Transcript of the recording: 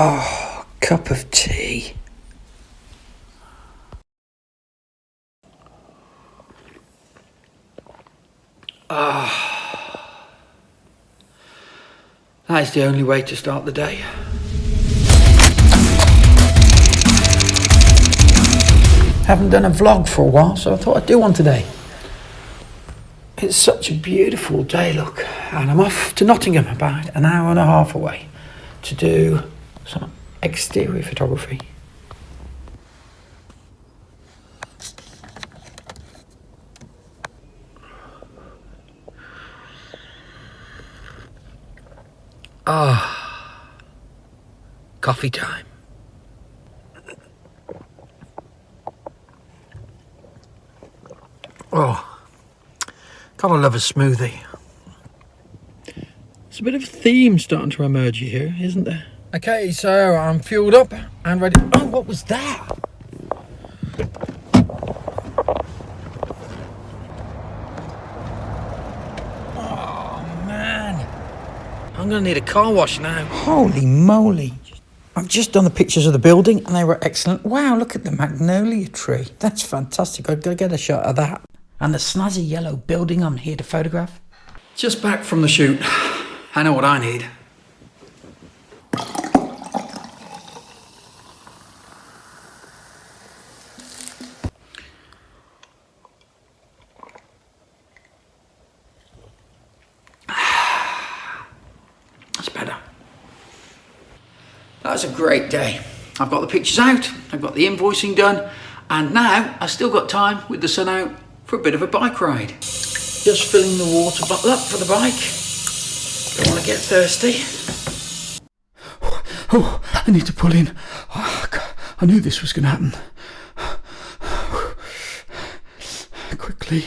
Oh, cup of tea. That is the only way to start the day. Haven't done a vlog for a while, so I thought I'd do one today. It's such a beautiful day, look, and I'm off to Nottingham, about an hour and a half away, to do some exterior photography. Coffee time. Oh, gotta love a smoothie. There's a bit of a theme starting to emerge here, isn't there? Okay, so I'm fueled up and ready. Oh, what was that? Oh, man. I'm gonna need a car wash now. Holy moly. I've just done the pictures of the building and they were excellent. Wow, look at the magnolia tree. That's fantastic. I've got to get a shot of that. And the snazzy yellow building I'm here to photograph. Just back from the shoot. I know what I need. That's better. That was a great day. I've got the pictures out, I've got the invoicing done, and now I've still got time with the sun out for a bit of a bike ride. Just filling the water bottle up for the bike. Don't want to get thirsty. Oh, I need to pull in. Oh, God, I knew this was going to happen. Quickly.